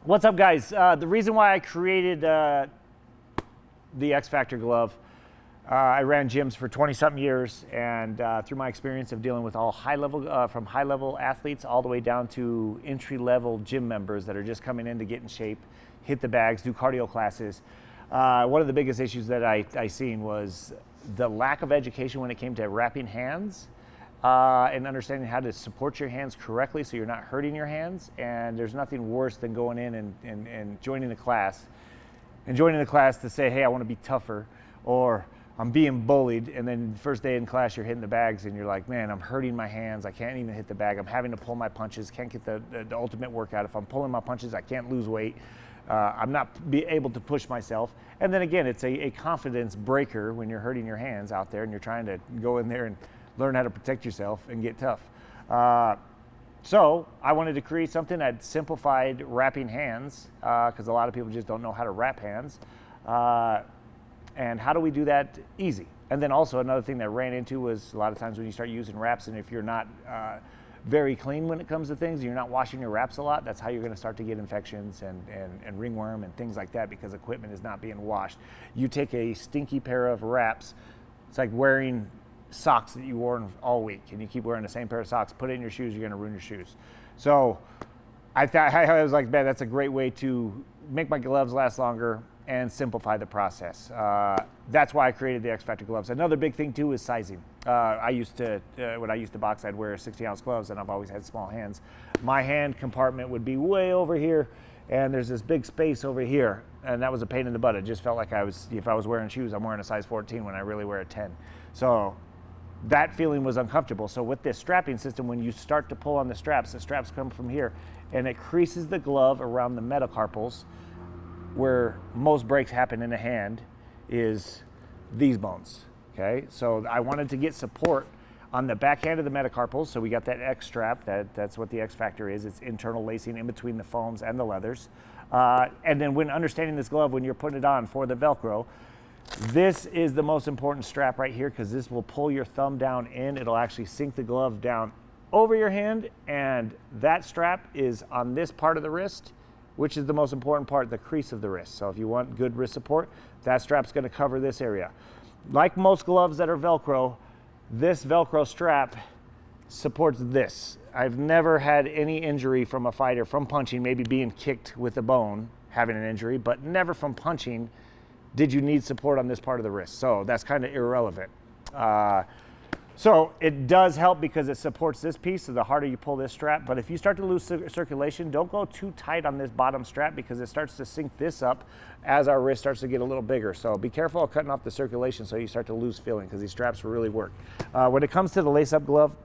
What's up, guys? The reason why I created the X Factor glove, I ran gyms for 20-something years, and through my experience of dealing with all from high-level athletes all the way down to entry-level gym members that are just coming in to get in shape, hit the bags, do cardio classes, one of the biggest issues that I seen was the lack of education when it came to wrapping hands. And understanding how to support your hands correctly so you're not hurting your hands. And there's nothing worse than going in and joining a class to say, hey, I want to be tougher, or I'm being bullied, and then the first day in class you're hitting the bags and you're like, man, I'm hurting my hands, I can't even hit the bag, I'm having to pull my punches, can't get the ultimate workout. If I'm pulling my punches, I can't lose weight, I'm not able to push myself. And then again, it's a confidence breaker when you're hurting your hands out there and you're trying to go in there and learn how to protect yourself and get tough. So I wanted to create something that simplified wrapping hands, because a lot of people just don't know how to wrap hands. And how do we do that easy? And then also another thing that I ran into was a lot of times when you start using wraps, and if you're not very clean when it comes to things, you're not washing your wraps a lot, that's how you're gonna start to get infections and ringworm and things like that, because equipment is not being washed. You take a stinky pair of wraps, it's like wearing socks that you wore all week, and you keep wearing the same pair of socks, put it in your shoes, you're going to ruin your shoes. So I was like, man, that's a great way to make my gloves last longer and simplify the process. That's why I created the X Factor gloves. Another big thing too is sizing. When I used to box, I'd wear 60-ounce gloves, and I've always had small hands. My hand compartment would be way over here, and there's this big space over here, and that was a pain in the butt. It just felt like if I was wearing shoes, I'm wearing a size 14 when I really wear a 10. So that feeling was uncomfortable. So with this strapping system, when you start to pull on the straps come from here, and it creases the glove around the metacarpals, where most breaks happen in the hand, is these bones, okay? So I wanted to get support on the backhand of the metacarpals, so we got that X strap, that's what the X Factor is. It's internal lacing in between the foams and the leathers. And then when understanding this glove, when you're putting it on for the Velcro, this is the most important strap right here, because this will pull your thumb down in. It'll actually sink the glove down over your hand, and that strap is on this part of the wrist, which is the most important part, the crease of the wrist. So if you want good wrist support, that strap's going to cover this area. Like most gloves that are Velcro, this Velcro strap supports this. I've never had any injury from a fighter from punching, maybe being kicked with a bone, having an injury, but never from punching did you need support on this part of the wrist. So that's kind of irrelevant. So it does help because it supports this piece, so the harder you pull this strap. But if you start to lose circulation, don't go too tight on this bottom strap, because it starts to sink this up as our wrist starts to get a little bigger. So be careful of cutting off the circulation so you start to lose feeling, because these straps really work. When it comes to the lace-up glove,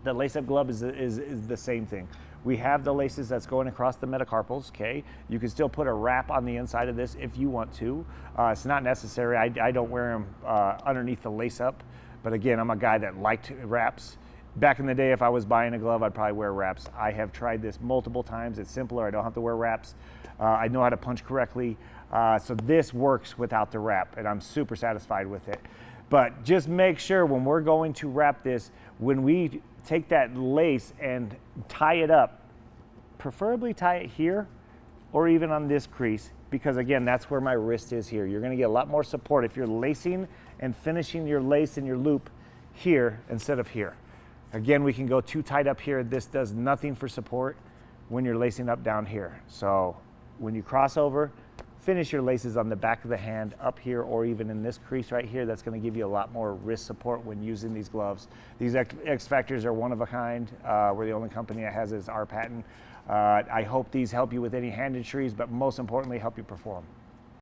the lace-up glove is the same thing. We have the laces that's going across the metacarpals, okay? You can still put a wrap on the inside of this if you want to. It's not necessary. I don't wear them underneath the lace-up, but again, I'm a guy that liked wraps. Back in the day, if I was buying a glove, I'd probably wear wraps. I have tried this multiple times. It's simpler. I don't have to wear wraps. I know how to punch correctly. So this works without the wrap, and I'm super satisfied with it. But just make sure when we're going to wrap this, when we take that lace and tie it up, preferably tie it here or even on this crease, because again, that's where my wrist is here. You're gonna get a lot more support if you're lacing and finishing your lace and your loop here instead of here. Again, we can go too tight up here. This does nothing for support when you're lacing up down here. So when you cross over, finish your laces on the back of the hand up here, or even in this crease right here. That's going to give you a lot more wrist support when using these gloves. These X Factors are one of a kind. We're the only company that has this, our patent. I hope these help you with any hand injuries, but most importantly, help you perform.